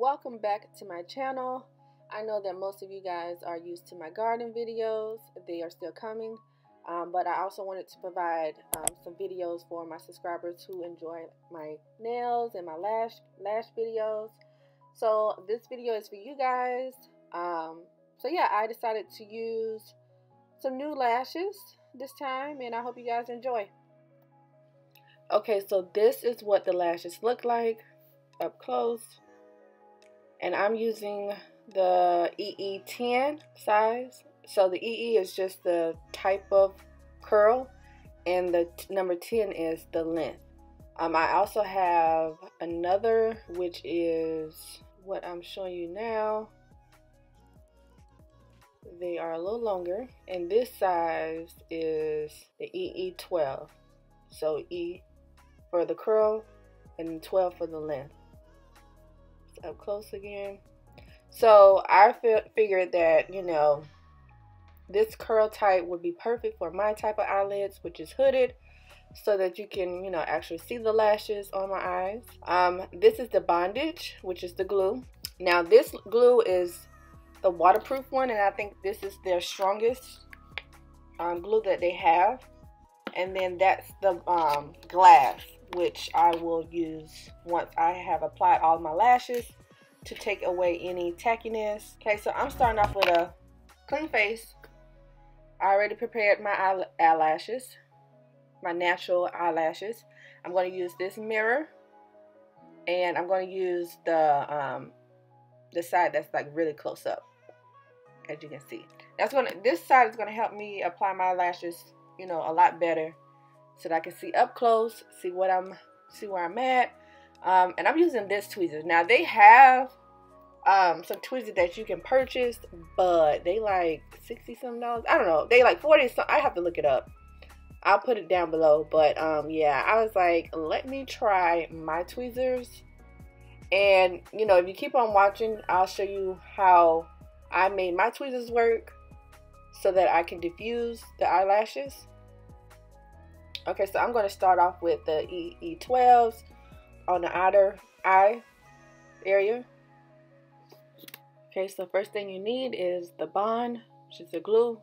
Welcome back to my channel. I know that most of you guys are used to my garden videos. They are still coming, but I also wanted to provide some videos for my subscribers who enjoy my nails and my lash videos. So this video is for you guys. So yeah, I decided to use some new lashes this time, and I hope you guys enjoy. Okay, so this is what the lashes look like up close, and I'm using the EE10 size. So the EE is just the type of curl, and the number 10 is the length. I also have another, which is what I'm showing you now. They are a little longer, and this size is the EE12. So E for the curl and 12 for the length. It's up close again. So I figured that, you know, this curl type would be perfect for my type of eyelids, which is hooded, so that you can, you know, actually see the lashes on my eyes. This is the bondage, which is the glue. Now this glue is the waterproof one, and I think this is their strongest glue that they have. And then that's the glass, which I will use once I have applied all my lashes to take away any tackiness. Okay, so I'm starting off with a clean face. I already prepared my eyelashes, my natural eyelashes. I'm going to use this mirror, and I'm going to use the side that's like really close up, as you can see. This side is going to help me apply my lashes, you know, a lot better, so that I can see up close, see where I'm at. And I'm using this tweezer. Now they have some tweezers that you can purchase, but they like $60 something. I don't know. They like 40 something. I have to look it up. I'll put it down below. But yeah, I was like, let me try my tweezers. And you know, if you keep on watching, I'll show you how I made my tweezers work so that I can diffuse the eyelashes. Okay, so I'm going to start off with the EE12s on the outer eye area. Okay, so first thing you need is the bond, which is the glue.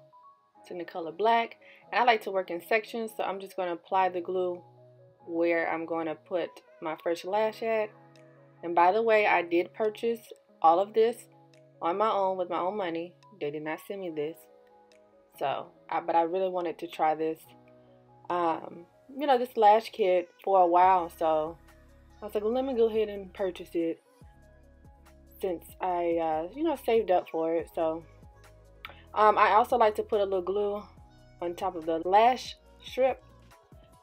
It's in the color black. And I like to work in sections, so I'm just going to apply the glue where I'm going to put my first lash at. And by the way, I did purchase all of this on my own with my own money. They did not send me this. So, but I really wanted to try this, you know, this lash kit for a while. So I was like, well, let me go ahead and purchase it, since I, you know, saved up for it. So I also like to put a little glue on top of the lash strip.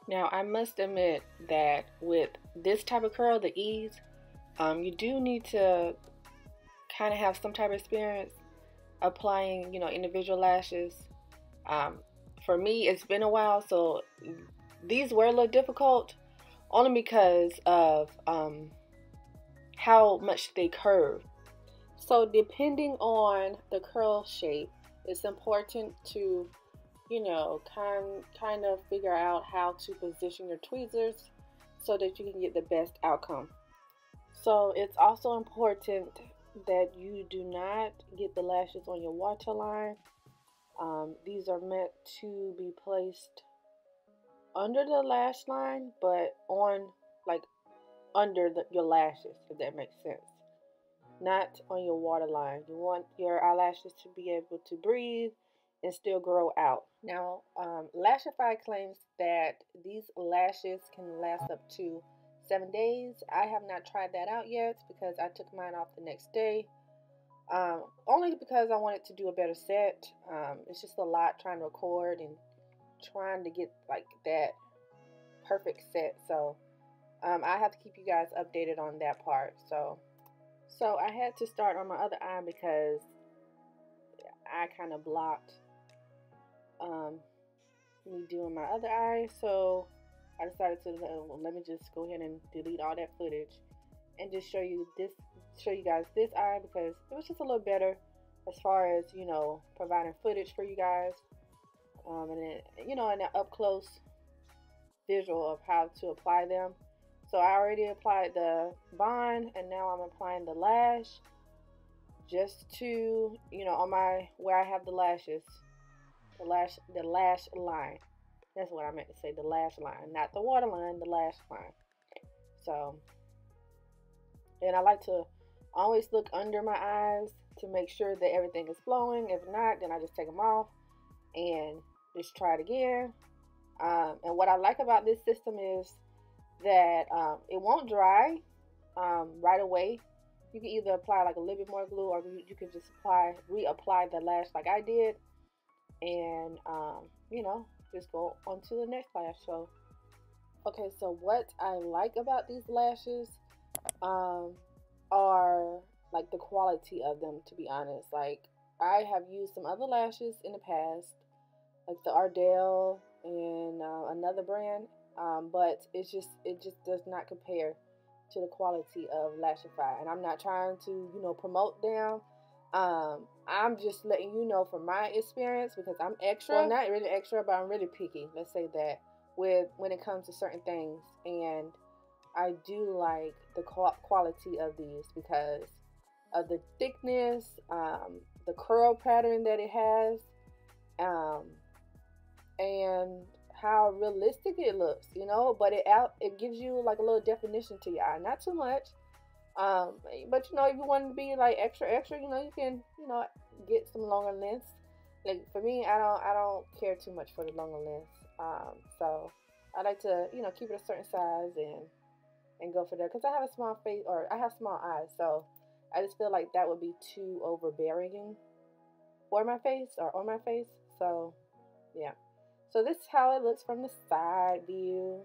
Now I must admit that with this type of curl, the E's, you do need to kind of have some type of experience applying, you know, individual lashes. For me, it's been a while, so these were a little difficult, only because of how much they curve. So depending on the curl shape, it's important to, you know, kind of figure out how to position your tweezers so that you can get the best outcome. So it's also important that you do not get the lashes on your waterline. These are meant to be placed under the lash line, but on, like, under your lashes, if that makes sense. Not on your waterline. You want your eyelashes to be able to breathe and still grow out. Now, Lashify claims that these lashes can last up to 7 days. I have not tried that out yet because I took mine off the next day. Only because I wanted to do a better set. It's just a lot trying to record and trying to get like that perfect set. So I have to keep you guys updated on that part. So I had to start on my other eye because I kind of blocked me doing my other eye. So I decided to let me just go ahead and delete all that footage and just show you guys this eye, because it was just a little better as far as, you know, providing footage for you guys, and then, you know, an up close visual of how to apply them. So I already applied the bond, and now I'm applying the lash just to, on my, where I have the lashes, the lash line. That's what I meant to say, the lash line, not the waterline, the lash line. So, and I like to always look under my eyes to make sure that everything is flowing. If not, then I just take them off and just try it again. And what I like about this system is that it won't dry right away. You can either apply like a little bit more glue, or you can just reapply the lash like I did, and just go on to the next lash. So okay, so what I like about these lashes are like the quality of them, to be honest. Like, I have used some other lashes in the past, like the Ardell and another brand, but it just does not compare to the quality of Lashify. And I'm not trying to promote them. I'm just letting you know from my experience, because I'm extra, well, not really extra, but I'm really picky, let's say that, when it comes to certain things. And I do like the quality of these because of the thickness, the curl pattern that it has, and how realistic it looks, but it gives you like a little definition to your eye, not too much, but if you want to be like extra, you can, get some longer lengths. Like for me, I don't care too much for the longer lengths, so I like to, keep it a certain size and go for that, because I have a small face, or I have small eyes, so I just feel like that would be too overbearing for my face, or on my face. So yeah, so this is how it looks from the side view.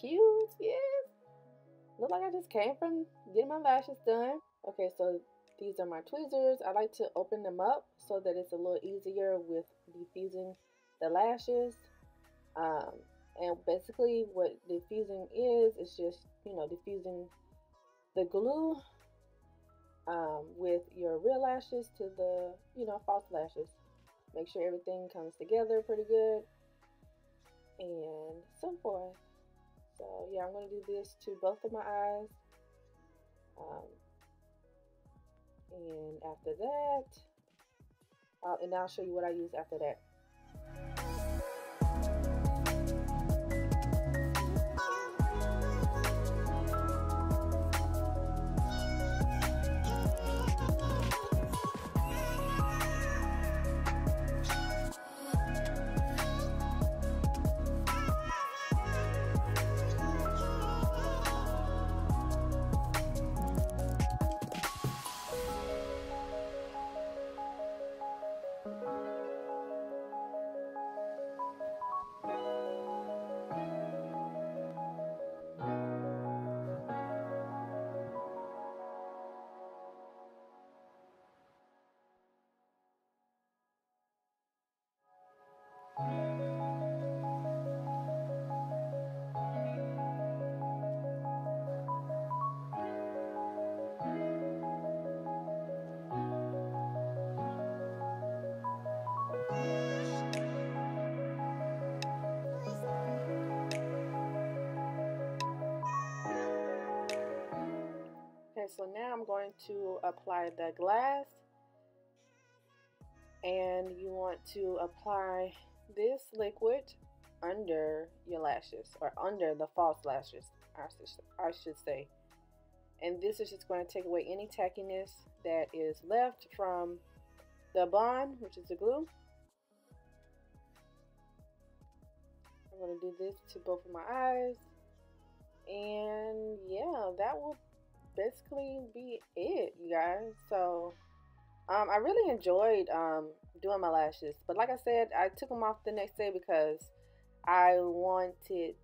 Cute, yes. Look like I just came from getting my lashes done. Okay, so these are my tweezers. I like to open them up so that it's a little easier with diffusing the lashes. And basically what diffusing is just, diffusing the glue with your real lashes to the, false lashes. Make sure everything comes together pretty good, and so forth. So yeah, I'm going to do this to both of my eyes. And after that, and I'll show you what I use after that. Okay, so now I'm going to apply the glass, and you want to apply this liquid under your lashes, or under the false lashes, I should say. And this is just going to take away any tackiness that is left from the bond, which is the glue. I'm going to do this to both of my eyes, and yeah, that will basically be it, you guys. So I really enjoyed doing my lashes, but like I said, I took them off the next day because I wanted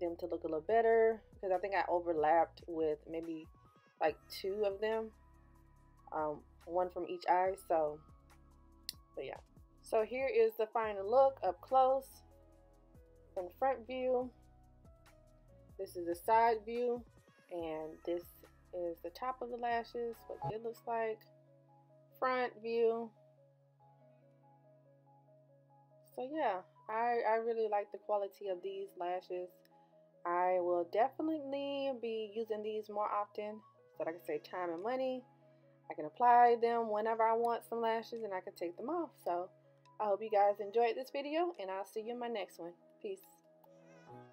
them to look a little better, because I think I overlapped with maybe like 2 of them, one from each eye. So but yeah, so here is the final look up close from the front view. This is the side view, and this is the top of the lashes, what it looks like. Front view. So yeah, I really like the quality of these lashes. I will definitely be using these more often so that I can save time and money. I can apply them whenever I want some lashes and I can take them off. So I hope you guys enjoyed this video and I'll see you in my next one. Peace.